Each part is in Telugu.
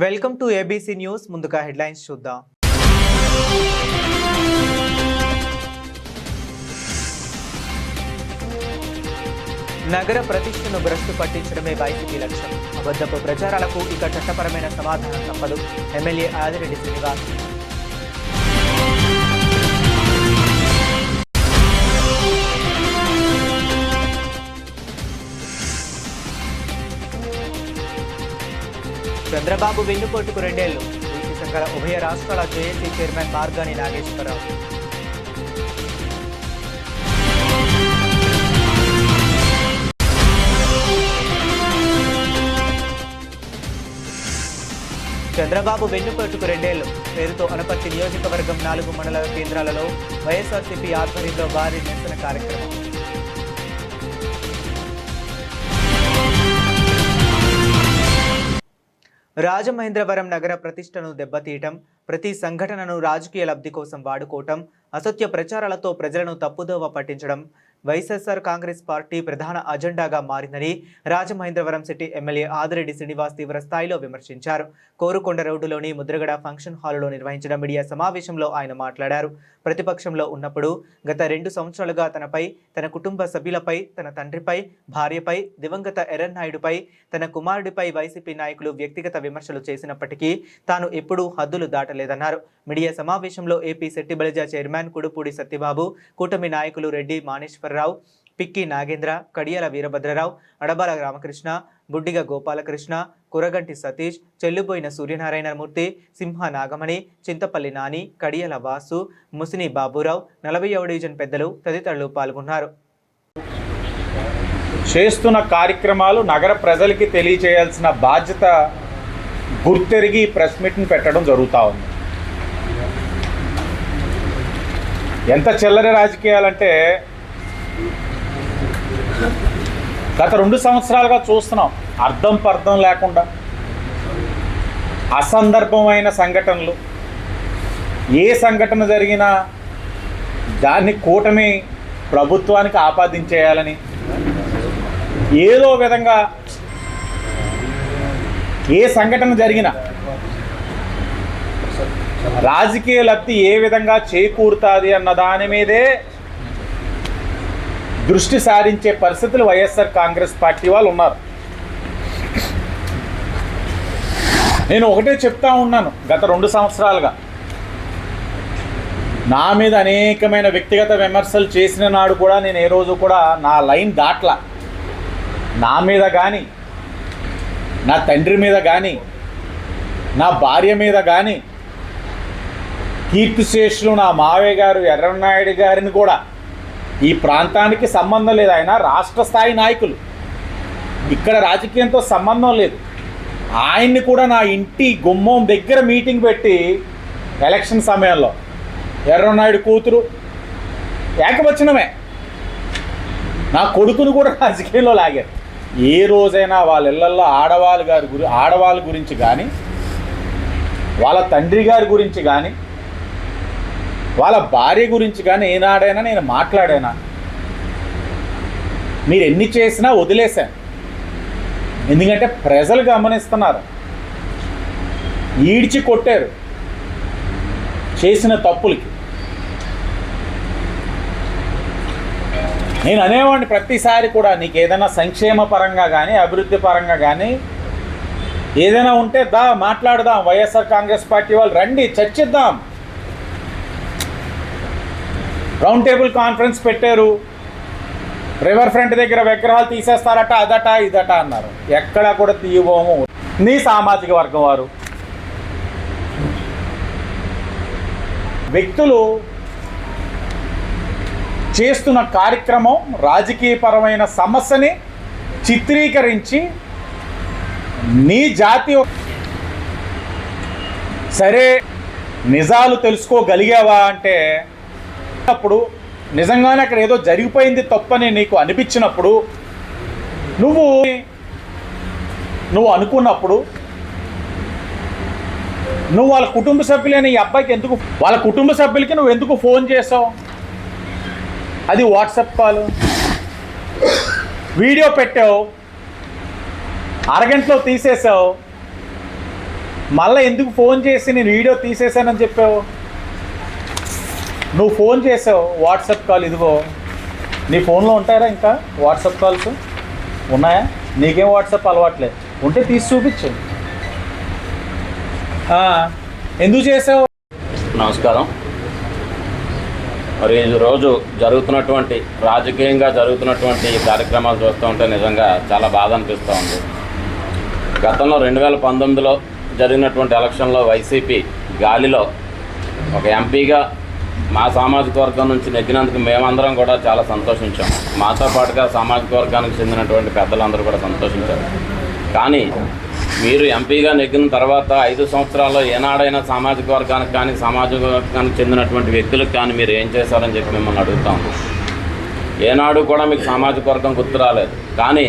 Welcome to ABC news. ముందుగా హెడ్లైన్స్ చూద్దాం. నగర ప్రతిష్టను భ్రష్టు పట్టించడమే వైసీపీ లక్ష్యం. అబద్ధపు ప్రచారాలకు ఇక చట్టపరమైన సమాధానం తప్పదు. ఎమ్మెల్యే ఆదిరెడ్డి శ్రీనివాస్. చంద్రబాబు వెన్నుపోటుకు 2 ఏళ్లు. బీసీ సంఘాల ఉభయ రాష్ట్రాల జేఏసీ చైర్మన్ మార్గాని నాగేశ్వరరావు. చంద్రబాబు వెన్నుపోటుకు 2 ఏళ్లు పేరుతో అనపర్తి నియోజకవర్గం 4 మండల కేంద్రాలలో వైఎస్ఆర్సీపీ ఆధ్వర్యంలో భారీ నిరసన కార్యక్రమం. రాజమహేంద్రవరం నగర ప్రతిష్టను దెబ్బతీయటం, ప్రతి సంఘటనను రాజకీయ లబ్ధి కోసం వాడుకోవటం, అసత్య ప్రచారాలతో ప్రజలను తప్పుదోవ పట్టించడం వైఎస్ఆర్ కాంగ్రెస్ పార్టీ ప్రధాన అజెండాగా మారిందని రాజమహేంద్రవరం సిటీ ఎమ్మెల్యే ఆదిరెడ్డి శ్రీనివాస్ తీవ్ర స్థాయిలో విమర్శించారు. కోరుకొండ రోడ్డులోని ముద్రగడ ఫంక్షన్ హాలులో నిర్వహించిన మీడియా సమావేశంలో ఆయన మాట్లాడారు. ప్రతిపక్షంలో ఉన్నప్పుడు గత 2 సంవత్సరాలుగా తనపై, తన కుటుంబ సభ్యులపై, తన తండ్రిపై, భార్యపై, దివంగత ఎర్రన్నాయుడుపై, తన కుమారుడిపై వైసీపీ నాయకులు వ్యక్తిగత విమర్శలు చేసినప్పటికీ తాను ఎప్పుడూ హద్దులు దాటలేదన్నారు. మీడియా సమావేశంలో ఏపీ శెట్టి బలిజా చైర్మన్ కుడుపూడి సత్యబాబు, కూటమి నాయకులు రెడ్డి మానేశ్వరరావు, పిక్కి నాగేంద్ర, కడియాల వీరభద్రరావు, అడబాల రామకృష్ణ, బుడ్డిగ గోపాలకృష్ణ, కురగంటి సతీష్, చెల్లుబోయిన సూర్యనారాయణమూర్తి, సింహ నాగమణి, చింతపల్లి నాని, కడియాల వాసు, ముసిని బాబురావు, 40వ డివిజన్ పెద్దలు తదితరులు పాల్గొన్నారు. చేస్తున్న కార్యక్రమాలు నగర ప్రజలకి తెలియజేయాల్సిన బాధ్యత గుర్తెరిగి ప్రెస్ మీట్ని పెట్టడం జరుగుతూ ఉంది. ఎంత చిల్లర రాజకీయాలంటే గత 2 సంవత్సరాలుగా చూస్తున్నాం. అర్థం పర్థం లేకుండా అసందర్భమైన సంఘటనలు, ఏ సంఘటన జరిగినా దాన్ని కూటమి ప్రభుత్వానికి ఆపాదించేయాలని, ఏదో విధంగా ఏ సంఘటన జరిగినా రాజకీయ లబ్ధి ఏ విధంగా చేకూరుతుంది అన్న దాని మీదే దృష్టి సారించే పరిస్థితులు వైఎస్ఆర్ కాంగ్రెస్ పార్టీ వాళ్ళు ఉన్నారు. నేను ఒకటే చెప్తా ఉన్నాను, గత 2 సంవత్సరాలుగా నా మీద అనేకమైన వ్యక్తిగత విమర్శలు చేసిన నాడు కూడా నేను ఏ రోజు కూడా నా లైన్ దాట్లా. నా మీద కానీ, నా తండ్రి మీద కానీ, నా భార్య మీద కానీ, కీర్తిశేషులు నా మావయ్య గారు ఎర్రన్నాయుడు గారిని కూడా, ఈ ప్రాంతానికి సంబంధం లేదు, ఆయన రాష్ట్ర స్థాయి నాయకులు, ఇక్కడ రాజకీయంతో సంబంధం లేదు, ఆయన్ని కూడా నా ఇంటి గుమ్మం దగ్గర మీటింగ్ పెట్టి ఎలక్షన్ సమయంలో ఎర్రన్నాయుడు కూతురు ఏకవచనమే నా కొడుకును కూడా రాజకీయంలో లాగారు. ఏ రోజైనా వాళ్ళ ఇళ్లల్లో ఆడవాళ్ళ గురించి కానీ, వాళ్ళ తండ్రి గారి గురించి కానీ, వాళ్ళ భార్య గురించి కానీ ఏనాడైనా నేను మాట్లాడానా? మీరు ఎన్ని చేసినా వదిలేశాను. ఎందుకంటే ప్రజలు గమనిస్తున్నారు. ఈడ్చి కొట్టారు చేసిన తప్పులకి. నేను అనేవాడిని ప్రతిసారి కూడా, నీకు ఏదైనా సంక్షేమ పరంగా కానీ, అభివృద్ధి పరంగా కానీ ఏదైనా ఉంటే మాట్లాడదాం, వైఎస్ఆర్ కాంగ్రెస్ పార్టీ వాళ్ళు రండి, చర్చిద్దాం. రౌండ్ టేబుల్ కాన్ఫరెన్స్ పెట్టారు. రివర్ ఫ్రంట్ దగ్గర విగ్రహాలు తీసేస్తారట, అదట ఇదట అన్నారు. ఎక్కడా కూడా తీయబోము. నీ సామాజిక వర్గం వారు వ్యక్తులు చేస్తున్న కార్యక్రమం రాజకీయపరమైన సమస్యని చిత్రీకరించి నీ జాతి సరే నిజాలు తెలుసుకోగలిగావా అంటే, అప్పుడు నిజంగానే అక్కడ ఏదో జరిగిపోయింది తప్పని నీకు అనిపించినప్పుడు, నువ్వు అనుకున్నప్పుడు నువ్వు వాళ్ళ కుటుంబ సభ్యులైన ఈ అబ్బాయికి ఎందుకు, వాళ్ళ కుటుంబ సభ్యులకి నువ్వు ఎందుకు ఫోన్ చేసావు? అది వాట్సాప్ కాల్, వీడియో పెట్టావు, అరగంటలో తీసేసావు. మళ్ళీ ఎందుకు ఫోన్ చేసి నేను వీడియో తీసేసానని చెప్పావు? నువ్వు ఫోన్ చేసావు, వాట్సాప్ కాల్ ఇదిగో. నీ ఫోన్లో ఉంటాయా ఇంకా వాట్సాప్ కాల్స్ ఉన్నాయా? నీకేం వాట్సాప్ అలవాట్లేదు, ఉంటే తీసి చూపించు. ఎందుకు చేసావు? నమస్కారం. మరి ఈరోజు జరుగుతున్నటువంటి రాజకీయంగా జరుగుతున్నటువంటి ఈ కార్యక్రమాలు చూస్తూ ఉంటే నిజంగా చాలా బాధ అనిపిస్తూ ఉంది. గతంలో 2019లో జరిగినటువంటి ఎలక్షన్లో వైసీపీ గాలిలో ఒక ఎంపీగా మా సామాజిక వర్గం నుంచి నెగ్గినందుకు మేమందరం కూడా చాలా సంతోషించాం. మాతో పాటుగా సామాజిక వర్గానికి చెందినటువంటి పెద్దలందరూ కూడా సంతోషించారు. కానీ మీరు ఎంపీగా నెగ్గిన తర్వాత 5 సంవత్సరాల్లో ఏనాడైనా సామాజిక వర్గానికి కానీ సామాజిక వర్గానికి చెందినటువంటి వ్యక్తులకు కానీ మీరు ఏం చేశారని చెప్పి మిమ్మల్ని అడుగుతాము. ఏనాడు కూడా మీకు సామాజిక వర్గం గుర్తు రాలేదు. కానీ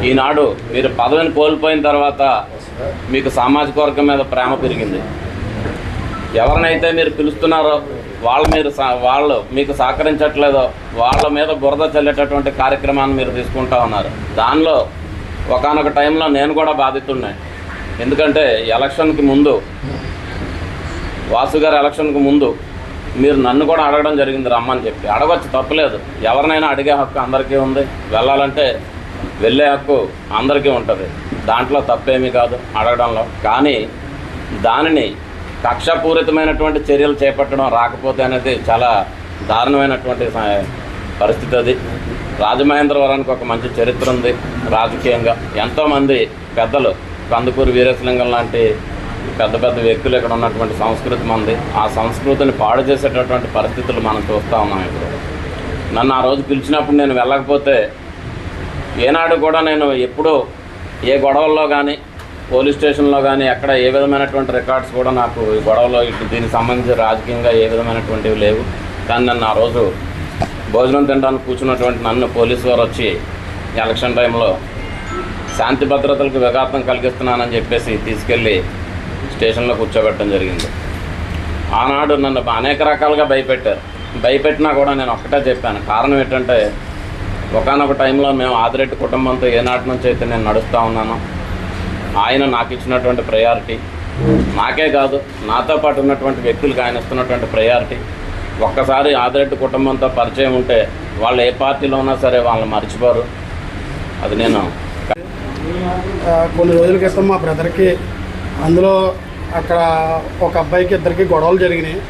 ఈనాడు మీరు పదవిని కోల్పోయిన తర్వాత మీకు సామాజిక వర్గం మీద ప్రేమ పెరిగింది. ఎవరినైతే మీరు పిలుస్తున్నారో వాళ్ళు మీకు సహకరించట్లేదో వాళ్ళ మీద బురద చల్లేటటువంటి కార్యక్రమాన్ని మీరు తీసుకుంటా ఉన్నారు. దానిలో ఒకానొక టైంలో నేను కూడా బాధితున్నాను. ఎందుకంటే ఎలక్షన్కి ముందు, వాసు గారు ఎలక్షన్కి ముందు మీరు నన్ను కూడా అడగడం జరిగింది రమ్మని చెప్పి. అడగచ్చు, తప్పులేదు. ఎవరినైనా అడిగే హక్కు అందరికీ ఉంది. వెళ్ళాలంటే వెళ్ళే హక్కు అందరికీ ఉంటుంది. దాంట్లో తప్పేమీ కాదు అడగడంలో. కానీ దానిని కక్షపూరితమైనటువంటి చర్యలు చేపట్టడం రాకపోతే అనేది చాలా దారుణమైనటువంటి పరిస్థితి. అది రాజమహేంద్రవరానికి ఒక మంచి చరిత్ర ఉంది రాజకీయంగా. ఎంతోమంది పెద్దలు, కందుకూరి వీరేశలింగం లాంటి పెద్ద పెద్ద వ్యక్తులు ఇక్కడ ఉన్నటువంటి సంస్కృతి మంది. ఆ సంస్కృతిని పాడు చేసేటటువంటి పరిస్థితులు మనం చూస్తూ ఉన్నాం ఇప్పుడు. నన్ను ఆ రోజు పిలిచినప్పుడు నేను వెళ్ళకపోతే ఏనాడు కూడా నేను ఎప్పుడూ ఏ గొడవల్లో కానీ పోలీస్ స్టేషన్లో కానీ ఎక్కడ ఏ విధమైనటువంటి రికార్డ్స్ కూడా నాకు ఈ గొడవలో దీనికి సంబంధించి రాజకీయంగా ఏ విధమైనటువంటివి లేవు. కానీ నన్ను ఆ రోజు భోజనం తినడానికి కూర్చున్నటువంటి నన్ను పోలీసు వారు వచ్చి ఎలక్షన్ టైంలో శాంతి భద్రతలకు విఘాతం కలిగిస్తున్నానని చెప్పేసి తీసుకెళ్ళి స్టేషన్లో కూర్చోబెట్టడం జరిగింది. ఆనాడు నన్ను అనేక రకాలుగా భయపెట్టారు. భయపెట్టినా కూడా నేను ఒక్కటే చెప్పాను. కారణం ఏంటంటే ఒకానొక టైంలో మేము ఆదిరెడ్డి కుటుంబంతో ఏనాటి నుంచి అయితే నేను నడుస్తూ ఉన్నాను. ఆయన నాకు ఇచ్చినటువంటి ప్రయారిటీ, నాకే కాదు నాతో పాటు ఉన్నటువంటి వ్యక్తులకు ఆయన ఇస్తున్నటువంటి ప్రయారిటీ. ఒక్కసారి ఆదిరెడ్డి కుటుంబంతో పరిచయం ఉంటే వాళ్ళు ఏ పార్టీలో ఉన్నా సరే వాళ్ళని మర్చిపోరు. అది నేను కొన్ని రోజుల క్రితం మా బ్రదర్కి అందులో అక్కడ ఒక అబ్బాయికి ఇద్దరికి గొడవలు జరిగినాయి.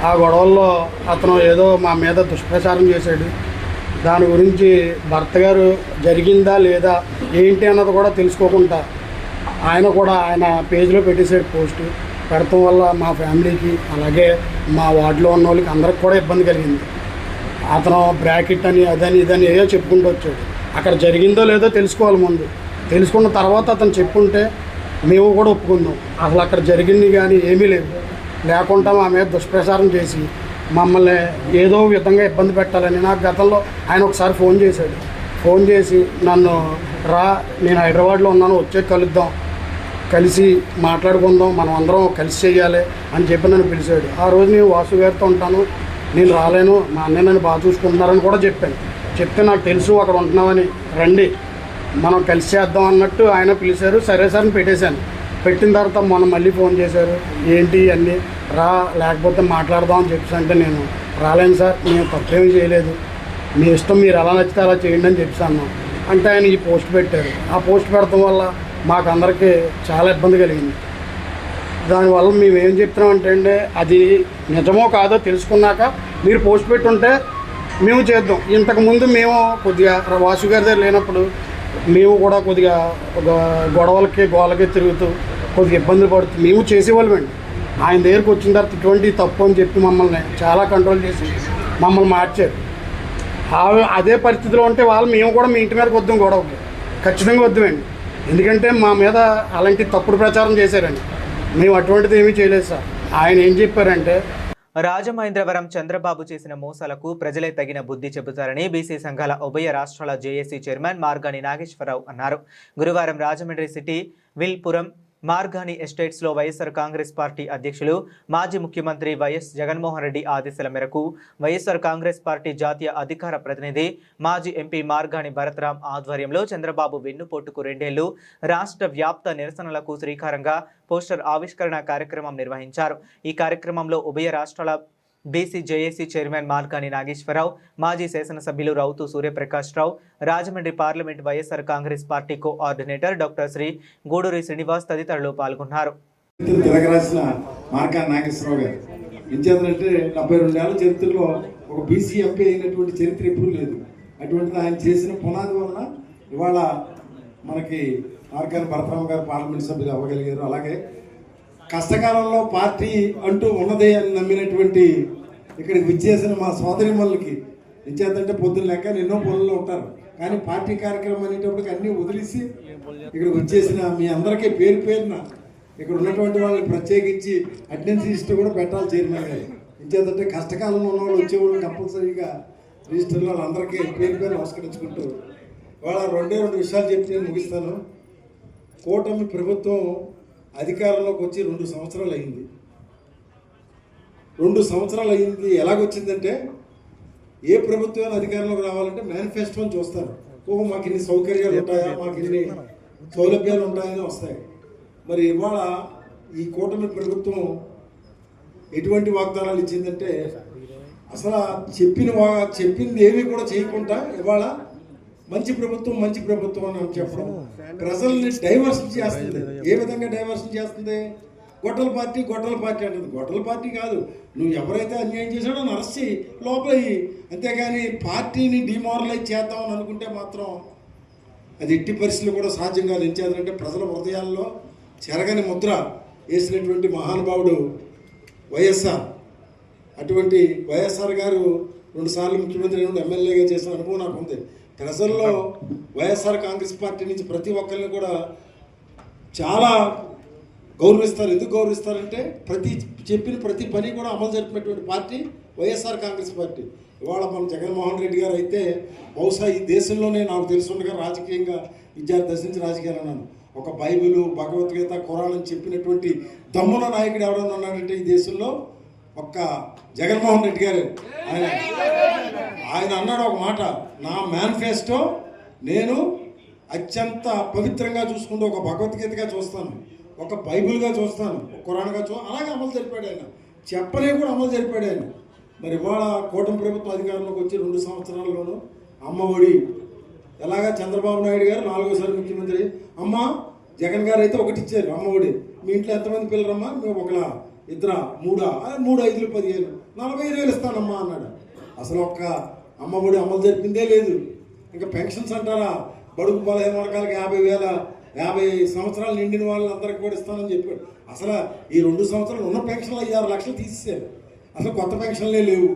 ఆ గొడవల్లో అతను ఏదో మా మీద దుష్ప్రచారం చేశాడు. దాని గురించి భర్త గారు జరిగిందా లేదా ఏంటి అన్నది కూడా తెలుసుకోకుండా ఆయన కూడా ఆయన పేజ్లో పెట్టేసాడు పోస్ట్. పెడతాం వల్ల మా ఫ్యామిలీకి అలాగే మా వార్డులో ఉన్న వాళ్ళకి అందరికి కూడా ఇబ్బంది కలిగింది. అతను బ్రాకెట్ అని అదని ఇదని ఏదో చెప్పుకుంటూ వచ్చాడు. అక్కడ జరిగిందో లేదో తెలుసుకోవాలి ముందు. తెలుసుకున్న తర్వాత అతను చెప్పుంటే మేము కూడా ఒప్పుకుందాం. అసలు అక్కడ జరిగింది కానీ ఏమీ లేదు. లేకుండా మా మీద దుష్ప్రచారం చేసి మమ్మల్ని ఏదో విధంగా ఇబ్బంది పెట్టాలని నాకు గతంలో ఆయన ఒకసారి ఫోన్ చేశాడు. ఫోన్ చేసి నన్ను నేను హైదరాబాద్లో ఉన్నాను, వచ్చే కలుద్దాం, కలిసి మాట్లాడుకుందాం, మనం అందరం కలిసి చేయాలి అని చెప్పి నన్ను పిలిచాడు. ఆ రోజు నేను వాసు గారితో ఉంటాను, నేను రాలేను, మా అన్నయ్య నన్ను బాగా చూసుకుంటున్నారని కూడా చెప్పాను. చెప్తే నాకు తెలుసు అక్కడ ఉంటున్నామని, రండి మనం కలిసి చేద్దాం అన్నట్టు ఆయన పిలిచారు. సరే సార్ అని పెట్టేశాను. పెట్టిన తర్వాత మొన్న మళ్ళీ ఫోన్ చేశారు, ఏంటి అన్నీ లేకపోతే మాట్లాడదాం అని చెప్పేసి. అంటే నేను రాలేను సార్, నేను తప్పేమీ చేయలేదు, మీ ఇష్టం, మీరు ఎలా నచ్చితే అలా చేయండి అని చెప్పాను. అంటే ఆయన ఈ పోస్ట్ పెట్టారు. ఆ పోస్ట్ పెడతాం వల్ల మాకు అందరికీ చాలా ఇబ్బంది కలిగింది. దానివల్ల మేము ఏం చెప్తున్నామంటే అండి, అది నిజమో కాదో తెలుసుకున్నాక మీరు పోస్ట్ పెట్టుంటే మేము చేద్దాం. ఇంతకుముందు మేము కొద్దిగా వాసు గారి దగ్గర లేనప్పుడు మేము కూడా కొద్దిగా గొడవలకి గోలకి తిరుగుతూ కొద్దిగా ఇబ్బందులు పడుతూ మేము చేసేవాళ్ళమండి. ఆయన దగ్గరికి వచ్చిన తర్వాత ఇటువంటి తప్పు అని చెప్పి మమ్మల్ని చాలా కంట్రోల్ చేసి మమ్మల్ని మార్చారు. అదే పరిస్థితిలో ఉంటే వాళ్ళు మేము కూడా మీ ఇంటి మీదకి వద్దాం, గొడవకి ఖచ్చితంగా వద్దామండి. ఎందుకంటే మా మీద అలాంటి తప్పుడు ప్రచారం చేశారండి. మేము అటువంటిది ఏమీ చేయలేదు సార్. ఆయన ఏం చెప్పారంటే, రాజమహేంద్రవరం చంద్రబాబు చేసిన మోసాలకు ప్రజలే తగిన బుద్ధి చెబుతారని బీసీ సంఘాల ఉభయ రాష్ట్రాల జేఏసీ చైర్మన్ మార్గాని నాగేశ్వరరావు అన్నారు. గురువారం రాజమండ్రి సిటీ, విల్పురం మార్గాని ఎస్టేట్స్లో వైఎస్ఆర్ కాంగ్రెస్ పార్టీ అధ్యక్షులు మాజీ ముఖ్యమంత్రి వైఎస్ జగన్మోహన్ రెడ్డి ఆదేశాల మేరకు వైఎస్ఆర్ కాంగ్రెస్ పార్టీ జాతీయ అధికార ప్రతినిధి మాజీ ఎంపీ మార్గాని భరత్రామ్ ఆధ్వర్యంలో చంద్రబాబు వెన్నుపోటుకు 2 ఏళ్లు రాష్ట్ర వ్యాప్త నిరసనలకు శ్రీకారంగా పోస్టర్ ఆవిష్కరణ కార్యక్రమం నిర్వహించారు. ఈ కార్యక్రమంలో ఉభయ రాష్ట్రాల BC JAC chairman Margani Nageswararao, మాజీ శాసనసభ్యులు Rautu Suryaprakash Rao, Rajahmundry parliament YSR Congress party coordinator doctor Shri Guduri Srinivas తదితరులు పాల్గొన్నారు. తెలంగాణ మార్గాని నాగేశ్వరరావు గారు ఎంచేతంటే 72 ఏళ్ల చరిత్రలో ఒక బీసీ ఎంపీ అయినటువంటి చరిత్ర ఎప్పుడూ లేదు. అటువంటిది ఆయన చేసిన పునాది వలన ఇవాళ మనకి మార్గాని భరతరామ్ గారు పార్లమెంట్ సభ్యులు అవ్వగలిగారు. అలాగే కష్టకాలంలో పార్టీ అంటూ ఉన్నదే అని నమ్మినటువంటి ఇక్కడికి విచ్చేసిన మా సోదరిమణులకి ఎంచేతంటే పొద్దున్న లెక్క ఎన్నో పనుల్లో ఉంటారు, కానీ పార్టీ కార్యక్రమం అనేటప్పటికి అన్నీ వదిలేసి ఇక్కడికి వచ్చేసిన మీ అందరికీ పేరు పేరున ఇక్కడ ఉన్నటువంటి వాళ్ళని ప్రత్యేకించి అటెండెన్స్ రిజిస్టర్ కూడా పెట్టాలి చైర్మన్ గారు. ఎంచేతంటే కష్టకాలంలో ఉన్న వాళ్ళు వచ్చేవాళ్ళు కంపల్సరీగా రిజిస్టర్లో వాళ్ళందరికీ పేరు పేరు నమస్కరించుకుంటూ వాళ్ళ 2 విషయాలు చెప్పి నేను ముగిస్తాను. కూటమి ప్రభుత్వం అధికారంలోకి వచ్చి 2 సంవత్సరాలు అయింది. 2 సంవత్సరాలు అయింది. ఎలాగొచ్చిందంటే ఏ ప్రభుత్వం అధికారంలోకి రావాలంటే మేనిఫెస్టోని చూస్తారు. మాకు ఇన్ని సౌకర్యాలు ఉంటాయా, మాకు ఇన్ని సౌలభ్యాలు ఉంటాయని వస్తాయి. మరి ఇవాళ ఈ కూటమి ప్రభుత్వం ఎటువంటి వాగ్దానాలు ఇచ్చిందంటే అసలు చెప్పింది ఏమీ కూడా చేయకుండా ఇవాళ మంచి ప్రభుత్వం అని చెప్పడం ప్రజల్ని డైవర్షన్ చేస్తుంది. ఏ విధంగా డైవర్షన్ చేస్తుంది? గొడ్డల పార్టీ అంటుంది. గొడ్డల పార్టీ కాదు, నువ్వు ఎవరైతే అన్యాయం చేశాడో అరెస్ట్ చేయి, లోపల అంతేగాని పార్టీని డిమారలైజ్ చేద్దామని అనుకుంటే మాత్రం అది ఎట్టి పరిస్థితులు కూడా సాధ్యం కాదు. ఏం చేయాలంటే ప్రజల హృదయాల్లో చెరగని ముద్ర వేసినటువంటి మహానుభావుడు వైఎస్ఆర్. అటువంటి వైఎస్ఆర్ గారు 2 సార్లు ముఖ్యమంత్రి ఎమ్మెల్యేగా చేసిన అనుభవం నాకు ఉంది. ప్రజల్లో వైఎస్ఆర్ కాంగ్రెస్ పార్టీ నుంచి ప్రతి ఒక్కరిని కూడా చాలా గౌరవిస్తారు. ఎందుకు గౌరవిస్తారంటే చెప్పిన ప్రతి పని కూడా అమలు జరిపినటువంటి పార్టీ వైఎస్ఆర్ కాంగ్రెస్ పార్టీ. ఇవాళ మన జగన్మోహన్ రెడ్డి గారు అయితే బహుశా ఈ దేశంలోనే నాకు తెలుసుండగా రాజకీయంగా విద్యార్థి దశ నుంచి రాజకీయాలు అన్నాను. ఒక బైబిలు, భగవద్గీత, ఖురాన్ అని చెప్పినటువంటి దమ్ముల నాయకుడు ఎవరైనా ఉన్నాడంటే ఈ దేశంలో ఒక్క జగన్మోహన్ రెడ్డి గారు. ఆయన అన్నాడు ఒక మాట, నా మేనిఫెస్టో నేను అత్యంత పవిత్రంగా చూసుకుంటూ ఒక భగవద్గీతగా చూస్తాను, ఒక బైబిల్గా చూస్తాను, ఒక ఖురాన్గా అలాగే అమలు జరిపాడు ఆయన. చెప్పలే కూడా అమలు జరిపాడు ఆయన. మరి ఇవాళ కూటమి ప్రభుత్వం అధికారంలోకి వచ్చి 2 సంవత్సరాల్లోనూ అమ్మ ఒడి ఎలాగా చంద్రబాబు నాయుడు గారు 4వ ముఖ్యమంత్రి, అమ్మ జగన్ గారు అయితే 1 ఇచ్చారు అమ్మ ఒడి. మీ ఇంట్లో ఎంతమంది పిల్లరమ్మా? మేము 1, 2, 3, 3, 5, 15, 40,000 ఇస్తానమ్మా అన్నాడు. అసలు ఒక్క అమ్మ ఒడి అమలు జరిపిందే లేదు. ఇంకా పెన్షన్స్ అంటారా, బడుగు బలహీన వర్గాలకు 50 సంవత్సరాలు నిండిన వాళ్ళందరికీ కూడా ఇస్తానని చెప్పాడు. అసలు ఈ 2 సంవత్సరాలు ఉన్న పెన్షన్లు 6 లక్షలు తీసేశారు. అసలు కొత్త పెన్షన్లే లేవు.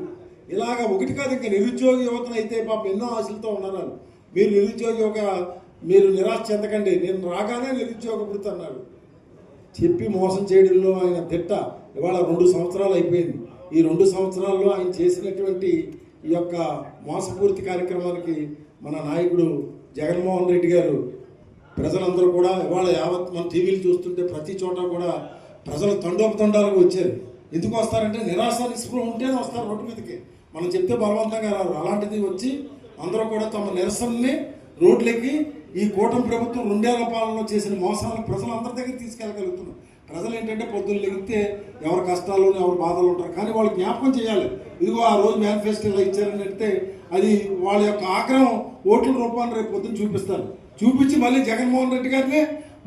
ఇలాగ ఒకటి కాదు, ఇంకా నిరుద్యోగ యువతను అయితే పాపం ఎన్నో ఆశలతో ఉన్నారు. మీరు మీరు నిరాశ చెందకండి, నేను రాగానే నిరుద్యోగ వృత్తి అన్నాడు. చెప్పి మోసం చేయడంలో ఆయన తిట్ట. ఇవాళ 2 సంవత్సరాలు అయిపోయింది. ఈ 2 సంవత్సరాల్లో ఆయన చేసినటువంటి ఈ యొక్క మోసపూర్తి కార్యక్రమానికి మన నాయకుడు జగన్మోహన్ రెడ్డి గారు, ప్రజలందరూ కూడా ఇవాళ యావత్ మన టీవీలు చూస్తుంటే ప్రతి చోట కూడా ప్రజలు తండోపతండాలకు వచ్చారు. ఎందుకు వస్తారంటే నిరాశ నిస్పృహ ఉంటేనే వస్తారు రోడ్డు మీదకి. మనం చెప్తే బలవంతంగా రారు. అలాంటిది వచ్చి అందరూ కూడా తమ నిరసనని రోడ్లకి ఈ కూటమి ప్రభుత్వం 2 ఏళ్ల పాలనలో చేసిన మోసాలను ప్రజలందరి దగ్గర తీసుకెళ్ళగలుగుతున్నారు. ప్రజలు ఏంటంటే పొద్దున్న లెగితే ఎవరి కష్టాలు ఎవరి బాధలు ఉంటారు, కానీ వాళ్ళు జ్ఞాపకం చేయాలి. ఇదిగో ఆ రోజు మేనిఫెస్టోలో ఇచ్చారని అంటే అది వాళ్ళ యొక్క ఆగ్రహం ఓట్ల రూపాన్ని రేపు పొద్దున్న చూపిస్తారు. చూపించి మళ్ళీ జగన్మోహన్ రెడ్డి గారిని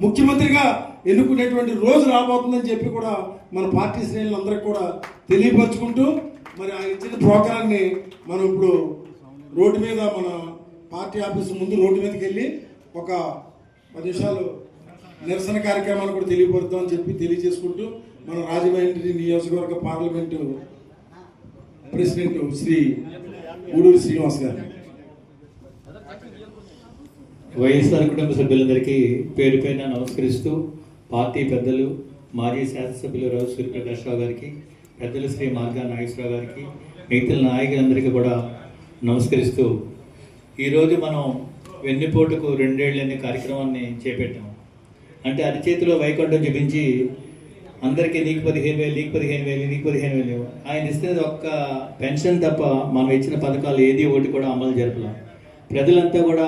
ముఖ్యమంత్రిగా ఎన్నుకునేటువంటి రోజు రాబోతుందని చెప్పి కూడా మన పార్టీ శ్రేణులందరికీ కూడా తెలియపరుచుకుంటూ మరి ఆయన ఇచ్చిన ప్రోగ్రాన్ని మనం ఇప్పుడు రోడ్డు మీద మన పార్టీ ఆఫీసు ముందు రోడ్డు మీదకి వెళ్ళి ఒక 10 నిమిషాలు నిరసన కార్యక్రమాలు కూడా తెలియపరుద్దామని చెప్పి తెలియజేసుకుంటూ మన రాజమండ్రి నియోజకవర్గ పార్లమెంటు ప్రెసిడెంట్ శ్రీ గూడూరి శ్రీనివాస్ గారు. వైఎస్ఆర్ కుటుంబ సభ్యులందరికీ పేరు పేరున నమస్కరిస్తూ, పార్టీ పెద్దలు మాజీ శాసనసభ్యులు రావు సూర్యప్రకాష్ రావు గారికి, పెద్దలు శ్రీ మార్గా నాగేశ్వరరావు గారికి, మిగతా నాయకులందరికీ కూడా నమస్కరిస్తూ, ఈరోజు మనం వెన్నుపోటుకు 2 ఏళ్ళు అనే కార్యక్రమాన్ని చేపట్టాము. అంటే అరిచేతిలో వైకుంఠం చూపించి అందరికీ నీకు 15,000, నీకు 15,000, నీకు 15,000 ఆయన ఇస్తున్నది ఒక్క పెన్షన్ తప్ప మనం ఇచ్చిన పథకాలు ఏది ఒకటి కూడా అమలు జరపలేం. ప్రజలంతా కూడా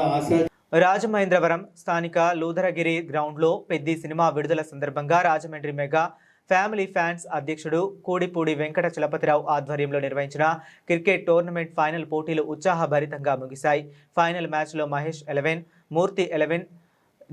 రాజమహేంద్రవరం స్థానిక లూదరగిరి గ్రౌండ్లో పెద్ది సినిమా విడుదల సందర్భంగా రాజమండ్రి మెగా ఫ్యామిలీ ఫ్యాన్స్ అధ్యక్షుడు కూడిపూడి వెంకట చలపతిరావు ఆధ్వర్యంలో నిర్వహించిన క్రికెట్ టోర్నమెంట్ ఫైనల్ పోటీలు ఉత్సాహభరితంగా ముగిశాయి. ఫైనల్ మ్యాచ్లో మహేష్ 11, మూర్తి 11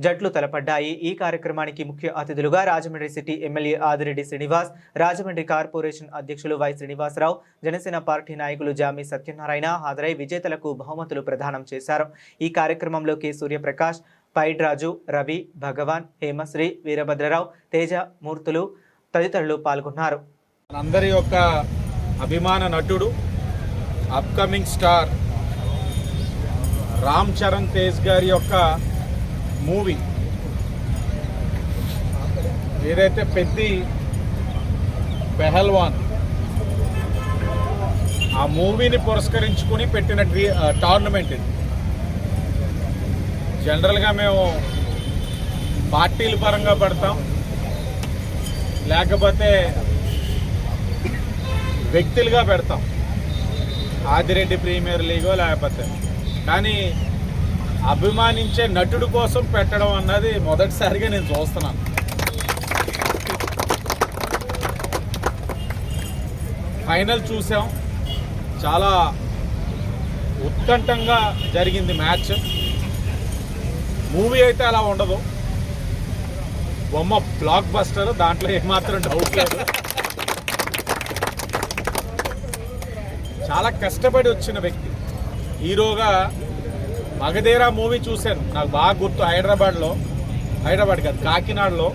జట్లు తలపడ్డాయి. ఈ కార్యక్రమానికి ముఖ్య అతిథులుగా Rajahmundry city MLA Adireddy Srinivas, Rajahmundry corporation అధ్యక్షులు వై శ్రీనివాసరావు, జనసేన పార్టీ నాయకులు జామి సత్యనారాయణ హాజరై విజేతలకు బహుమతులు ప్రదానం చేశారు. ఈ కార్యక్రమంలో కె సూర్యప్రకాష్, పైడ్రాజు, రవి, భగవాన్, హేమశ్రీ, వీరభద్రరావు, తేజ మూర్తులు తదితరులు పాల్గొన్నారు. అందరి యొక్క అభిమాన నటుడు, అప్కమింగ్ స్టార్ రామ్ చరణ్ తేజ్ గారి యొక్క మూవీ ఏదైతే పెద్ది పెహల్వాన్ ఆ మూవీని పురస్కరించుకుని పెట్టిన టోర్నమెంట్ ఇది. జనరల్గా మేము పార్టీల పరంగా పెడతాం, లేకపోతే వ్యక్తులుగా పెడతాం, ఆదిరెడ్డి ప్రీమియర్ లీగో లేకపోతే. కానీ అభిమానించే నటుడు కోసం పెట్టడం అన్నది మొదటిసారిగా నేను చూస్తున్నాను. ఫైనల్ చూసాం, చాలా ఉత్కంఠంగా జరిగింది మ్యాచ్. మూవీ అయితే అలా ఉండదు, బొమ్మ బ్లాక్ బస్టర్, దాంట్లో ఏమాత్రం డౌట్ లేదు. చాలా కష్టపడి వచ్చిన వ్యక్తి. హీరోగా మగధీర మూవీ చూశాను, నాకు బాగా గుర్తు. హైదరాబాద్ కాదు, కాకినాడలో.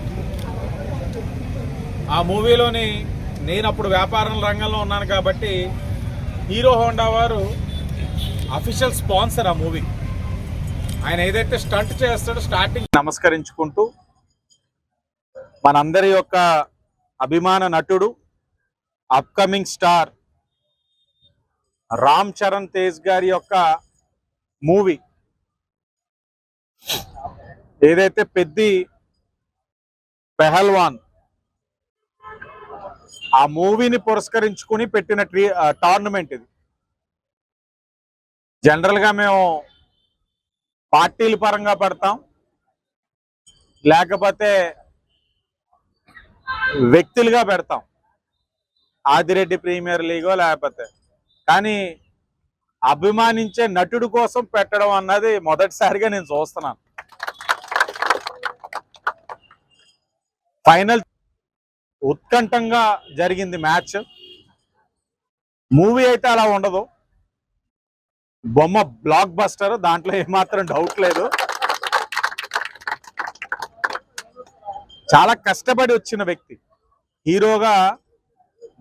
ఆ మూవీలోని నేను అప్పుడు వ్యాపారం రంగంలో ఉన్నాను కాబట్టి హీరో హోండా వారు అఫీషియల్ స్పాన్సర్ ఆ మూవీ. ఆయన ఏదైతే స్టంట్ చేస్తాడో స్టార్టింగ్ నమస్కరించుకుంటూ మనందరి యొక్క అభిమాన నటుడు, అప్కమింగ్ స్టార్ రామ్ చరణ్ తేజ్ గారి యొక్క మూవీ ఏదైతే పెద్ది పెహల్వాన్ ఆ మూవీని పురస్కరించుకుని పెట్టిన టోర్నమెంట్ ఇది. జనరల్గా మేము పార్టీల పరంగా పెడతాం, లేకపోతే వ్యక్తులుగా పెడతాం, ఆదిరెడ్డి ప్రీమియర్ లీగో లేకపోతే. కానీ అభిమానించే నటుడు కోసం పెట్టడం అన్నది మొదటిసారిగా నేను చూస్తున్నాను. ఫైనల్ ఉత్కంఠంగా జరిగింది మ్యాచ్. మూవీ అయితే అలా ఉండదు, బొమ్మ బ్లాక్ బస్టర్, దాంట్లో ఏమాత్రం డౌట్ లేదు. చాలా కష్టపడి వచ్చిన వ్యక్తి. హీరోగా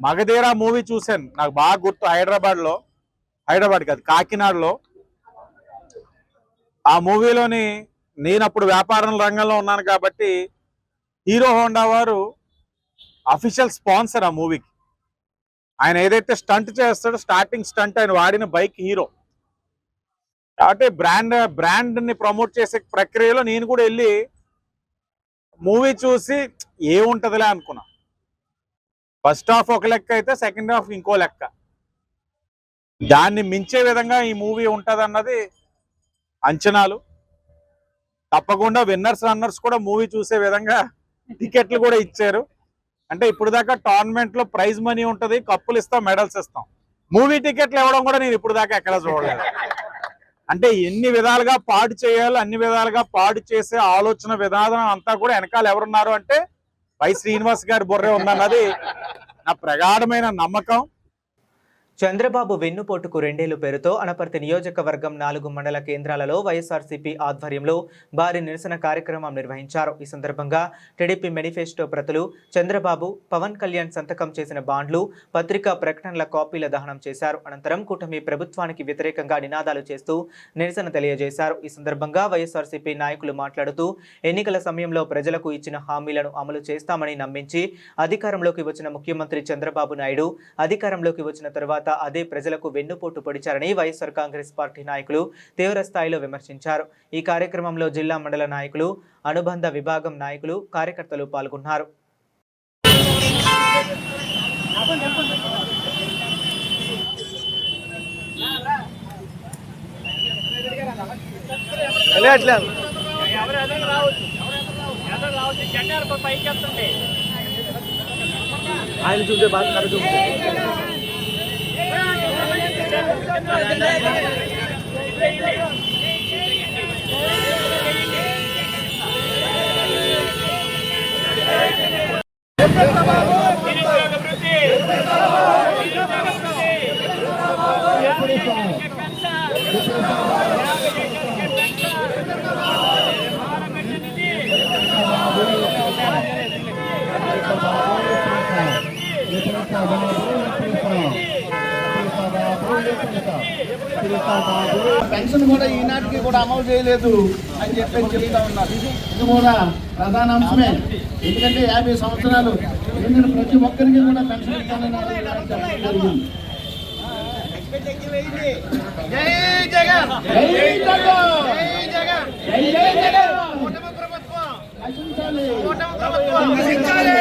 మగధీర మూవీ చూశాను, నాకు బాగా గుర్తు. హైదరాబాద్ కాదు, కాకినాడలో. ఆ మూవీలోని నేను అప్పుడు వ్యాపారం రంగంలో ఉన్నాను కాబట్టి హీరో హోండా వారు అఫీషియల్ స్పాన్సర్ ఆ మూవీకి. ఆయన ఏదైతే స్టంట్ చేస్తాడో స్టార్టింగ్ స్టంట్ ఆయన వాడిన బైక్ హీరో కాబట్టి బ్రాండ్ని ప్రమోట్ చేసే ప్రక్రియలో నేను కూడా వెళ్ళి మూవీ చూసి ఏముంటుందిలే అనుకున్నా. ఫస్ట్ హాఫ్ ఒక లెక్క అయితే సెకండ్ హాఫ్ ఇంకో లెక్క. దాన్ని మించే విధంగా ఈ మూవీ ఉంటుంది అన్నది అంచనాలు. తప్పకుండా విన్నర్స్ రన్నర్స్ కూడా మూవీ చూసే విధంగా టికెట్లు కూడా ఇచ్చారు. అంటే ఇప్పుడు దాకా టోర్నమెంట్ లో ప్రైజ్ మనీ ఉంటుంది, కప్పులు ఇస్తాం, మెడల్స్ ఇస్తాం. మూవీ టికెట్లు ఇవ్వడం కూడా నేను ఇప్పుడు దాకా ఎక్కడ చూడలేదు. అంటే ఎన్ని విధాలుగా పాడు చేయాలో అన్ని విధాలుగా పాడు చేసే ఆలోచన విధానం అంతా కూడా వెనకాల ఎవరున్నారు అంటే వై శ్రీనివాస్ గారి బుర్రే ఉందన్నది నా ప్రగాఢమైన నమ్మకం. చంద్రబాబు వెన్నుపోటుకు 2 ఏళ్ల పేరుతో అనపర్తి నియోజకవర్గం 4 మండల కేంద్రాలలో వైఎస్ఆర్సీపీ ఆధ్వర్యంలో భారీ నిరసన కార్యక్రమం నిర్వహించారు. ఈ సందర్భంగా టీడీపీ మేనిఫెస్టో ప్రతులు, చంద్రబాబు, పవన్ కళ్యాణ్ సంతకం చేసిన బాండ్లు, పత్రికా ప్రకటనల కాపీల దహనం చేశారు. అనంతరం కూటమి ప్రభుత్వానికి వ్యతిరేకంగా నినాదాలు చేస్తూ నిరసన తెలియజేశారు. ఈ సందర్భంగా వైఎస్ఆర్సీపీ నాయకులు మాట్లాడుతూ ఎన్నికల సమయంలో ప్రజలకు ఇచ్చిన హామీలను అమలు చేస్తామని నమ్మించి అధికారంలోకి వచ్చిన ముఖ్యమంత్రి చంద్రబాబు నాయుడు అధికారంలోకి వచ్చిన తర్వాత తర్వాత అదే ప్రజలకు వెన్నుపోటు పొడిచారని వైఎస్ఆర్ కాంగ్రెస్ పార్టీ నాయకులు తీవ్ర స్థాయిలో విమర్శించారు. ఈ కార్యక్రమంలో జిల్లా మండల నాయకులు, అనుబంధ విభాగం నాయకులు, కార్యకర్తలు పాల్గొన్నారు. ఆయన చూసే బాధ కరెక్ట్ పెన్షన్ కూడా ఈనాటికి కూడా అమలు చేయలేదు అని చెప్పి చెప్తా ఉన్నారు. ఇది కూడా ప్రధాన అంశమే. ఎందుకంటే 50 సంవత్సరాలు నిండిన ప్రతి ఒక్కరికి కూడా పెన్షన్ ఇస్తానని చెప్పడం జరిగింది. జై జగన్, జై జగన్, జై జగన్, జై జగన్. కూటమి ప్రభుత్వం నశించాలి, కూటమి ప్రభుత్వం నశించాలి,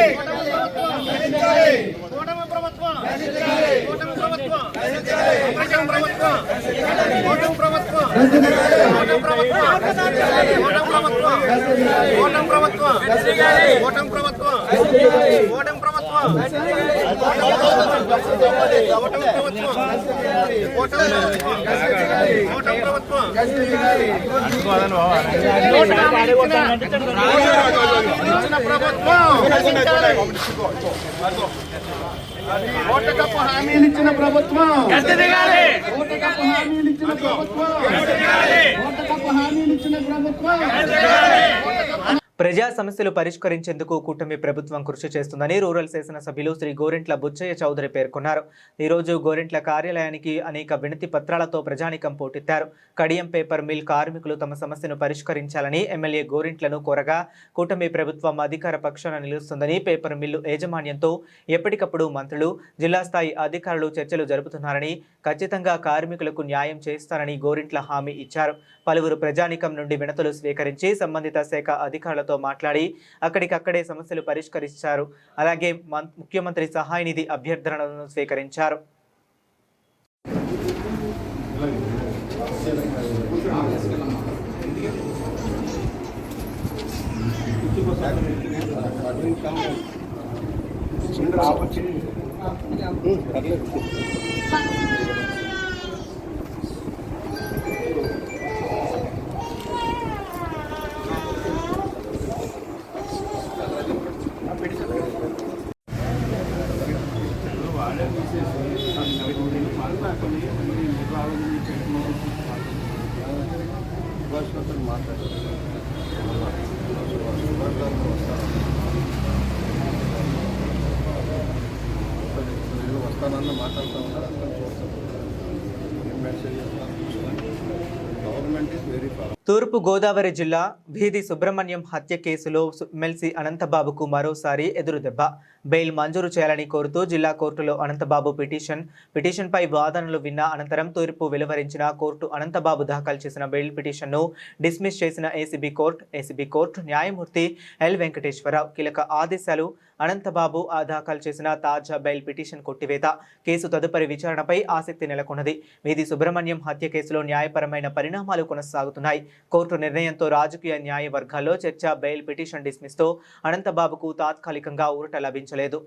కూటమి ప్రభుత్వం నశించాలి, కూటమి ప్రభుత్వం నశించాలి, కూటమి ప్రభుత్వం నశించాలి, కూటమి ప్రభుత్వం నశించాలి, కూటమి ప్రభుత్వం నశించాలి, కూటమి ప్రభుత్వం నశించాలి, కూటమి ప్రభుత్వం నశించాలి, కూటమి ప్రభుత్వం నశించాలి, కూటమి ప్రభుత్వం నశించాలి, కూటమి ప్రభుత్వం నశించాలి, కూటమి ప్రభుత్వం నశించాలి, కూటమి ప్రభుత్వం నశించాలి, కూటమి ప్రభుత్వం నశించాలి. ఓటకప్పు హామీలు ఇచ్చిన ప్రభుత్వం, ఓటకప్పు హామీలు ఇచ్చిన ప్రభుత్వం, ఓటకప్పు హామీలు ఇచ్చిన ప్రభుత్వం. ప్రజా సమస్యలు పరిష్కరించేందుకు కూటమి ప్రభుత్వం కృషి చేస్తుందని రూరల్ శాసనసభ్యులు శ్రీ గోరెంట్ల బుచ్చయ్య చౌదరి పేర్కొన్నారు. ఈరోజు గోరెంట్ల కార్యాలయానికి అనేక వినతి పత్రాలతో ప్రజానీకం పోటెత్తారు. కడియం పేపర్ మిల్ కార్మికులు తమ సమస్యను పరిష్కరించాలని ఎమ్మెల్యే గోరెంట్లను కోరగా కూటమి ప్రభుత్వం అధికార పక్షాన నిలుస్తుందని, పేపర్ మిల్లు యాజమాన్యంతో ఎప్పటికప్పుడు మంత్రులు, జిల్లా స్థాయి అధికారులు చర్చలు జరుపుతున్నారని, ఖచ్చితంగా కార్మికులకు న్యాయం చేస్తారని గోరెంట్ల హామీ ఇచ్చారు. పలువురు ప్రజానీకం నుండి వినతులు స్వీకరించి సంబంధిత శాఖ అధికారులతో మాట్లాడి అక్కడికక్కడే సమస్యలు పరిష్కరించారు. అలాగే ముఖ్యమంత్రి సహాయ నిధి అభ్యర్థనలను స్వీకరించారు. వస్తానన్న మాట్లాడుతూ ఉన్నారు. Government is very far. తూర్పు గోదావరి జిల్లా వీధి సుబ్రహ్మణ్యం హత్య కేసులో ఎమ్మెల్సీ అనంతబాబుకు మరోసారి ఎదురుదెబ్బ. బెయిల్ మంజూరు చేయాలని కోరుతూ జిల్లా కోర్టులో అనంతబాబు పిటిషన్పై వాదనలు విన్న అనంతరం తీర్పు వెలువరించిన కోర్టు అనంతబాబు దాఖలు చేసిన బెయిల్ పిటిషన్ను డిస్మిస్ చేసిన ఏసీబీ కోర్టు న్యాయమూర్తి ఎల్ వెంకటేశ్వరరావు కీలక ఆదేశాలు. అనంతబాబు దాఖలు చేసిన తాజా బెయిల్ పిటిషన్ కొట్టివేత. కేసు తదుపరి విచారణపై ఆసక్తి నెలకొన్నది. వీధి సుబ్రహ్మణ్యం హత్య కేసులో న్యాయపరమైన పరిణామాలు కొనసాగుతున్నాయి. కోర్టు నిర్ణయంతో రాజకీయ న్యాయ వర్గాల్లో చర్చ. బెయిల్ పిటిషన్ డిస్మిస్తో అనంతబాబుకు తాత్కాలికంగా ఊరట లభించలేదు.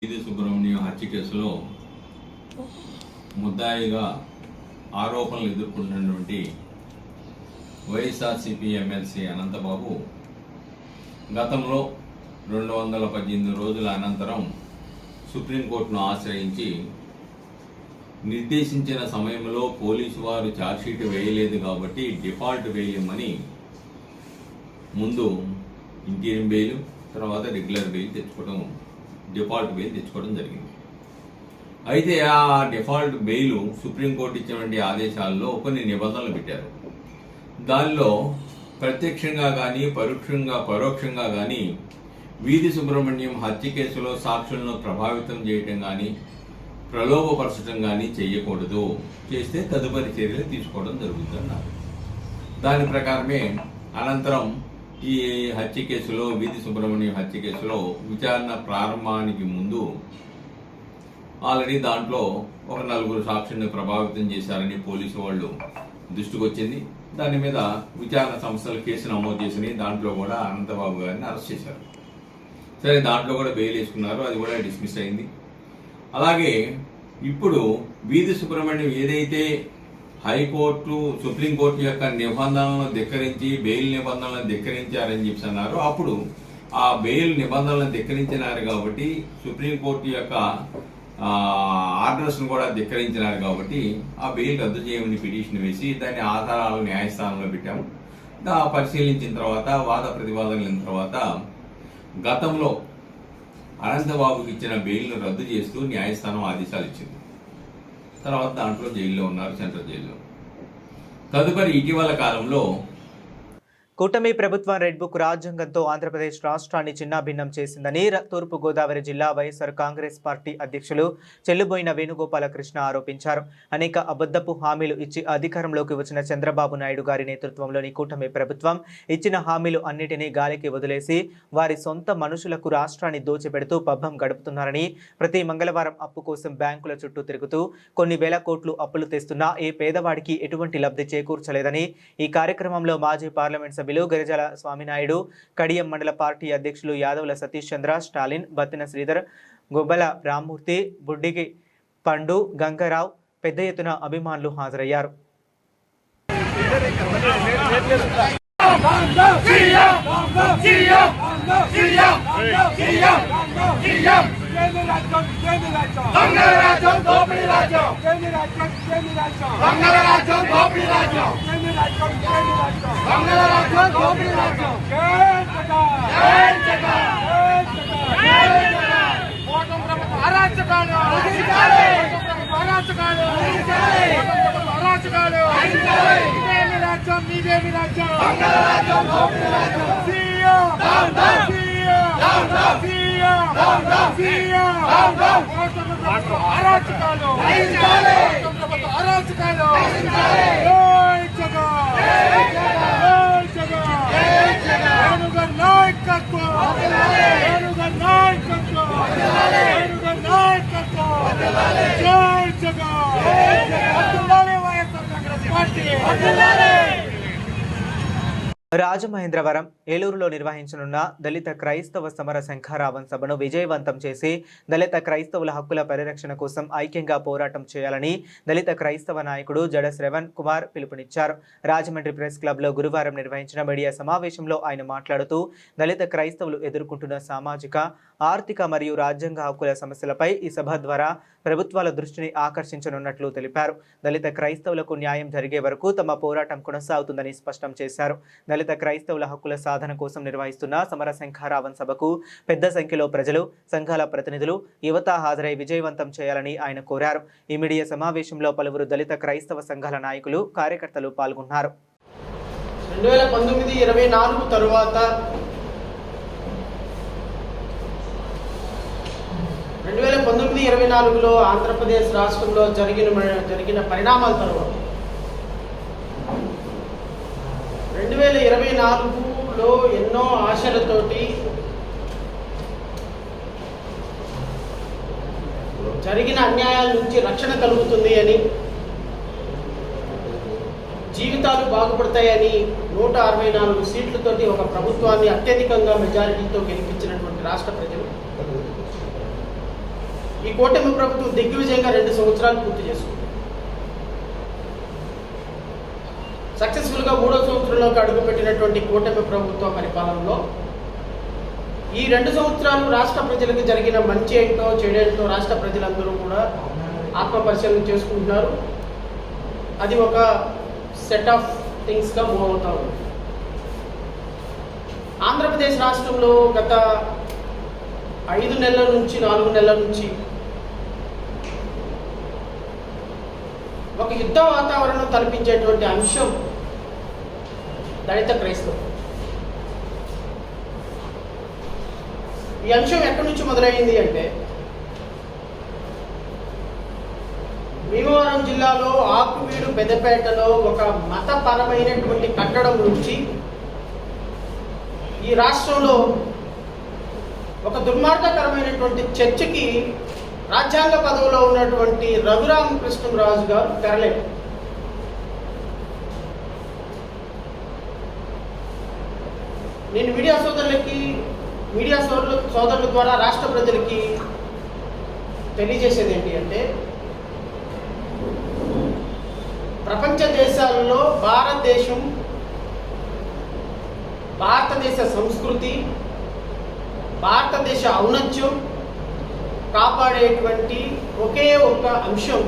వీధి సుబ్రహ్మణ్యం హత్య కేసులో ముద్దాయిగా ఆరోపణలు ఎదుర్కొంటున్నటువంటి వైఎస్ఆర్సీపీ ఎమ్మెల్సీ అనంతబాబు గతంలో 218 రోజుల అనంతరం సుప్రీంకోర్టును ఆశ్రయించి నిర్దేశించిన సమయంలో పోలీసు వారు ఛార్జ్షీట్ వేయలేదు కాబట్టి డిఫాల్ట్ వేయమని ముందు ఇంటీరియం బెయిల్, తర్వాత రెగ్యులర్ బెయిల్ డిఫాల్ట్ బెయిల్ తెచ్చుకోవడం జరిగింది. అయితే ఆ డిఫాల్ట్ బెయిల్ సుప్రీంకోర్టు ఇచ్చినటువంటి ఆదేశాల్లో కొన్ని నిబంధనలు పెట్టారు. దానిలో ప్రత్యక్షంగా కానీ పరోక్షంగా కానీ వీధి సుబ్రహ్మణ్యం హత్య కేసులో సాక్షులను ప్రభావితం చేయటం కానీ, ప్రలోభపరచడం కానీ చేయకూడదు, చేస్తే తదుపరి చర్యలు తీసుకోవడం జరుగుతుందన్నారు. దాని ప్రకారమే అనంతరం ఈ హత్య కేసులో, వీధి సుబ్రహ్మణ్యం హత్య కేసులో విచారణ ప్రారంభానికి ముందు ఆల్రెడీ దాంట్లో ఒక 4 సాక్షుల్ని ప్రభావితం చేశారని పోలీసు వాళ్ళు దృష్టికి వచ్చింది. దాని మీద విచారణ సంస్థలు కేసు నమోదు చేసినాయి. దాంట్లో కూడా అనంతబాబు గారిని అరెస్ట్ చేశారు. సరే, దాంట్లో కూడా బెయిల్ వేసుకున్నారు, అది కూడా డిస్మిస్ అయింది. అలాగే ఇప్పుడు వీధి సుబ్రహ్మణ్యం ఏదైతే హైకోర్టు, సుప్రీంకోర్టు యొక్క నిబంధనలను ధిక్కరించి బెయిల్ నిబంధనలను ధిక్కరించారని చెప్పి అన్నారు. అప్పుడు ఆ బెయిల్ నిబంధనలను ధిక్కరించినారు కాబట్టి, సుప్రీంకోర్టు యొక్క ఆర్డర్స్ను కూడా ధిక్కరించినారు కాబట్టి ఆ బెయిల్ రద్దు చేయమని పిటిషన్ వేసి దాని ఆధారాలు న్యాయస్థానంలో పెట్టాము. పరిశీలించిన తర్వాత, వాద ప్రతివాదనల తర్వాత గతంలో అనంతబాబుకి ఇచ్చిన బెయిల్ను రద్దు చేస్తూ న్యాయస్థానం ఆదేశాలు ఇచ్చింది. తర్వాత దాంట్లో జైల్లో ఉన్నారు, సెంట్రల్ జైల్లో. తదుపరి ఇటీవల కాలంలో కూటమి ప్రభుత్వం రెడ్ బుక్ రాజ్యాంగంతో ఆంధ్రప్రదేశ్ రాష్ట్రాన్ని చిన్నాభిన్నం చేసిందని తూర్పు గోదావరి జిల్లా వైఎస్ఆర్ కాంగ్రెస్ పార్టీ అధ్యక్షులు చెల్లుబోయిన వేణుగోపాలకృష్ణ ఆరోపించారు. అనేక అబద్ధపు హామీలు ఇచ్చి అధికారంలోకి వచ్చిన చంద్రబాబు నాయుడు గారి నేతృత్వంలోని కూటమి ప్రభుత్వం ఇచ్చిన హామీలు అన్నిటినీ గాలికి వదిలేసి వారి సొంత మనుషులకు రాష్ట్రాన్ని దోచిపెడుతూ పబ్బం గడుపుతున్నారని, ప్రతి మంగళవారం అప్పు కోసం బ్యాంకుల చుట్టూ తిరుగుతూ కొన్ని వేల కోట్లు అప్పులు తెస్తున్నా ఏ పేదవాడికి ఎటువంటి లబ్ధి చేకూర్చలేదని ఈ కార్యక్రమంలో మాజీ పార్లమెంట్ సభ్యులు గిరిజల స్వామినాయుడు, కడియం మండల పార్టీ అధ్యక్షులు యాదవుల సతీష్ చంద్ర, స్టాలిన్, బత్తిన శ్రీధర్, గొబ్బల రామ్మూర్తి, బుడ్డిగి పండు, గంగారావు పెద్ద ఎత్తున అభిమానులు హాజరయ్యారు. రాజమహేంద్రవరం, ఏలూరులో నిర్వహించనున్న దళిత క్రైస్తవ సమర శంఖారావం సభను విజయవంతం చేసి దళిత క్రైస్తవుల హక్కుల పరిరక్షణ కోసం ఐక్యంగా పోరాటం చేయాలని దళిత క్రైస్తవ నాయకుడు జడ శ్రవణ్ కుమార్ పిలుపునిచ్చారు. రాజమండ్రి ప్రెస్ క్లబ్లో గురువారం నిర్వహించిన మీడియా సమావేశంలో ఆయన మాట్లాడుతూ దళిత క్రైస్తవులు ఎదుర్కొంటున్న సామాజిక, ఆర్థిక మరియు రాజ్యాంగ హక్కుల సమస్యలపై ఈ సభ ద్వారా ప్రభుత్వాల దృష్టిని ఆకర్షించనున్నట్లు తెలిపారు. దళిత క్రైస్తవులకు న్యాయం జరిగే వరకు తమ పోరాటం కొనసాగుతుందని స్పష్టం చేశారు. దళిత క్రైస్తవుల హక్కుల సాధన కోసం నిర్వహిస్తున్న సమర శంఖారావం సభకు పెద్ద సంఖ్యలో ప్రజలు, సంఘాల ప్రతినిధులు, యువత హాజరై విజయవంతం చేయాలని ఆయన కోరారు. ఈ మీడియా సమావేశంలో పలువురు దళిత క్రైస్తవ సంఘాల నాయకులు, కార్యకర్తలు పాల్గొన్నారు. 2019-24 తరువాత 2019-24లో ఆంధ్రప్రదేశ్ రాష్ట్రంలో జరిగిన పరిణామాల తర్వాత 2024లో ఎన్నో ఆశలతోటి జరిగిన అన్యాయాల నుంచి రక్షణ కలుగుతుంది అని, జీవితాలు బాగుపడతాయని 164 సీట్లతోటి ఒక ప్రభుత్వాన్ని అత్యధికంగా మెజారిటీతో గెలిపించినటువంటి రాష్ట్ర ప్రజలు ఈ కూటమి ప్రభుత్వం దిగ్విజయంగా 2 సంవత్సరాలు పూర్తి చేసుకుంది. సక్సెస్ఫుల్గా 3వ సంవత్సరంలోకి అడుగుపెట్టినటువంటి కూటమి ప్రభుత్వ పరిపాలనలో ఈ 2 సంవత్సరాలు రాష్ట్ర ప్రజలకు జరిగిన మంచి ఏంటో చెడేంటో రాష్ట్ర ప్రజలందరూ కూడా ఆత్మపరిశీలన చేసుకుంటున్నారు. అది ఒక సెట్ ఆఫ్ థింగ్స్గా మూవ్ అవుతా ఉంది. ఆంధ్రప్రదేశ్ రాష్ట్రంలో గత 5 నెలల నుంచి 4 నెలల నుంచి ఒక యుద్ధ వాతావరణం తలపించేటువంటి అంశం దళిత క్రైస్తవం. ఈ అంశం ఎక్కడి నుంచి మొదలైంది అంటే భీమవరం జిల్లాలో ఆకువీడు పెద్దపేటలో ఒక మతపరమైనటువంటి కట్టడం నుంచి ఈ రాష్ట్రంలో ఒక దుర్మార్గకరమైనటువంటి చర్చకి రాజ్యాంగ పదవిలో ఉన్నటువంటి రఘురామకృష్ణరాజు గారు తెరలేరు. నేను మీడియా సోదరుల ద్వారా రాష్ట్ర ప్రజలకి తెలియజేసేది ఏంటి అంటే, ప్రపంచ దేశాలలో భారతదేశ సంస్కృతి, భారతదేశ ఔన్నత్యం కాపాడేటువంటి ఒకే ఒక్క అంశం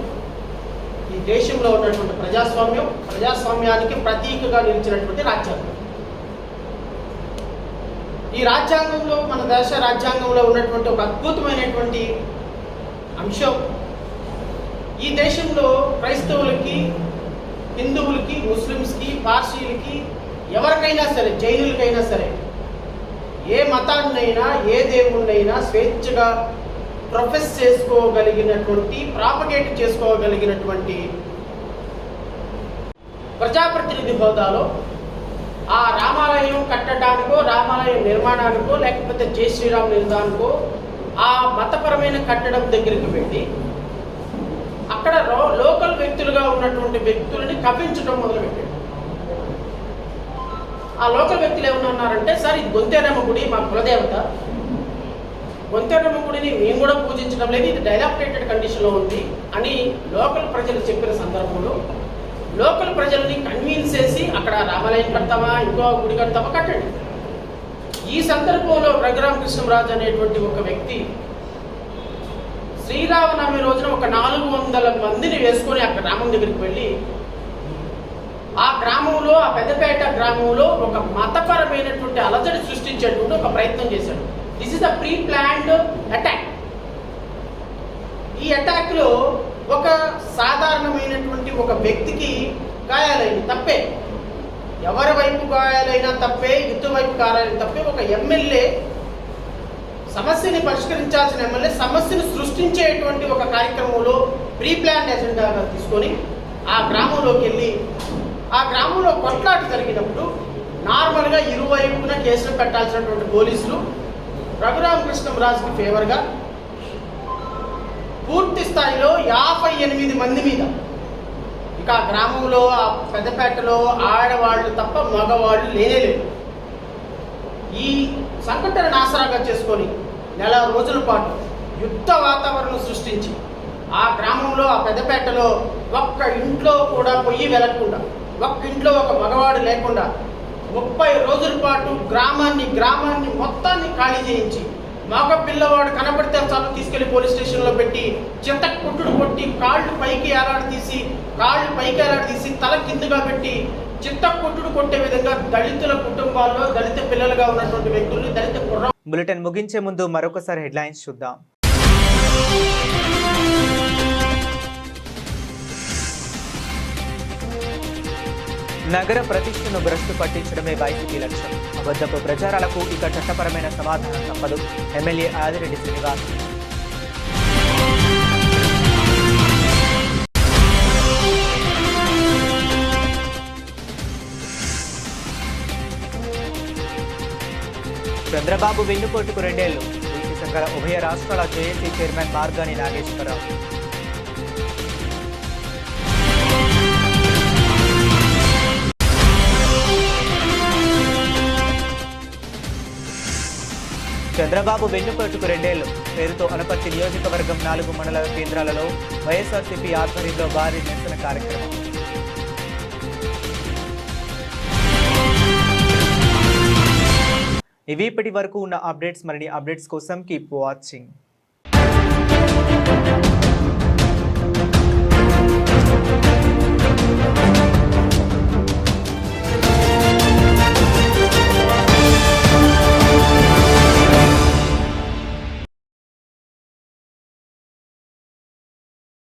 ఈ దేశంలో ఉన్నటువంటి ప్రజాస్వామ్యానికి ప్రతీకగా నిలిచినటువంటి రాజ్యాంగం. ఈ రాజ్యాంగంలో, మన దేశ రాజ్యాంగంలో ఉన్నటువంటి ఒక అద్భుతమైనటువంటి అంశం, ఈ దేశంలో క్రైస్తవులకి, హిందువులకి, ముస్లిమ్స్కి, పార్సీలకి, ఎవరికైనా సరే, జైనులకైనా సరే, ఏ మతాన్నైనా ఏ దేవుణ్ణైనా స్వేచ్ఛగా ప్రొఫెస్ చేసుకోగలిగినటువంటి, ప్రాపగేట్ చేసుకోగలిగినటువంటి ప్రజాప్రతినిధి హోదాలో ఆ రామాలయం కట్టడానికో, రామాలయం నిర్మాణానికో, లేకపోతే జై శ్రీరామ్ నిర్మాణానికో ఆ మతపరమైన కట్టడం దగ్గరికి వెళ్ళి అక్కడ లోకల్ వ్యక్తులుగా ఉన్నటువంటి వ్యక్తులని కవ్వించడం మొదలుపెట్టాడు. ఆ లోకల్ వ్యక్తులు ఏమన్నారంటే, సార్ ఇది గొంతేరమ్మ గుడి, మా కులదేవత, గొంతేరమ్మ గుడిని మేము కూడా పూజించడం లేదు, ఇది డైలాపిటేటెడ్ కండిషన్లో ఉంది అని లోకల్ ప్రజలు చెప్పిన సందర్భంలో లోకల్ ప్రజల్ని కన్విన్స్ చేసి అక్కడ రామాలయం కడతామా, ఇంకో గుడి కడతామా, కట్టండి. ఈ సందర్భంలో రఘురామకృష్ణరాజు అనేటువంటి ఒక వ్యక్తి శ్రీరామనవమి రోజున ఒక 400 మందిని వేసుకొని ఆ గ్రామం దగ్గరికి వెళ్ళి ఆ గ్రామంలో, ఆ పెద్దపేట గ్రామంలో ఒక మతపరమైనటువంటి అలజడి సృష్టించేటువంటి ఒక ప్రయత్నం చేశాడు. This is the pre planned attack. ఈ అటాక్ లో ఒక సాధారణమైనటువంటి ఒక వ్యక్తికి గాయాలైంది, తప్పే. ఎవరి వైపు గాయాలైనా తప్పే, ఇటు వైపు గాయాలైనా తప్పే. ఒక ఎమ్మెల్యే, సమస్యని పరిష్కరించాల్సిన ఎమ్మెల్యే సమస్యను సృష్టించేటువంటి ఒక కార్యక్రమంలో ప్రీ ప్లాన్ ఎజెండాగా తీసుకొని ఆ గ్రామంలోకి వెళ్ళి ఆ గ్రామంలో కొట్లాట జరిగినప్పుడు నార్మల్గా ఇరువైపున కేసులు పెట్టాల్సినటువంటి పోలీసులు రఘురామకృష్ణరాజుకి ఫేవర్గా పూర్తి స్థాయిలో 58 మంది మీద, ఇక ఆ గ్రామంలో, ఆ పెద్దపేటలో ఆడవాళ్ళు తప్ప మగవాళ్ళు లేనేలేరు. ఈ సంఘటనను ఆసరాగా చేసుకొని 4 రోజుల పాటు యుద్ధ వాతావరణం సృష్టించి ఆ గ్రామంలో, ఆ పెద్దపేటలో ఒక్క ఇంట్లో కూడా పొయ్యి వెలగకుండా, ఒక్క ఇంట్లో ఒక మగవాడు లేకుండా 30 రోజుల పాటు గ్రామాన్ని మొత్తాన్ని ఖాళీ చేయించి, మగ పిల్లవాడు కనబడితే చాలు తీసుకెళ్లి పోలీస్ స్టేషన్లో పెట్టి చెత్త కొట్టుడు కొట్టి కాళ్ళు పైకి ఏలాడదీసి తల కిందగా పెట్టి చిత్త కొట్టుడు కొట్టే విధంగా దళితుల కుటుంబాల్లో దళిత పిల్లలుగా ఉన్నటువంటి వ్యక్తుల్ని, దళిత కుర్ర. బులెటిన్ ముగించే ముందు మరొకసారి హెడ్లైన్స్ చూద్దాం. నగర ప్రతిష్టను భ్రష్టు పట్టించడమే వైసీపీ లక్ష్యం. అబద్ధపు ప్రచారాలకు ఇక చట్టపరమైన సమాధానం తప్పదు. ఎమ్మెల్యే ఆదిరెడ్డి శ్రీనివాస్. చంద్రబాబు వెన్నుపోటుకు 2 ఏళ్లు. బీసీ సంఘాల ఉభయ రాష్ట్రాల జేఏసీ చైర్మన్ మార్గాని నాగేశ్వరరావు. చంద్రబాబు వెన్నుపోటుకు 2 ఏళ్లు. పేరుతో అనపర్తి నియోజకవర్గం 4 మండల కేంద్రాలలో వైఎస్ఆర్సీపీ ఆధ్వర్యంలో భారీ నిరసన కార్యక్రమం. ఇవి ఇప్పటి వరకు ఉన్న అప్డేట్స్. మరిన్ని అప్డేట్స్ కోసం కీప్ వాచింగ్.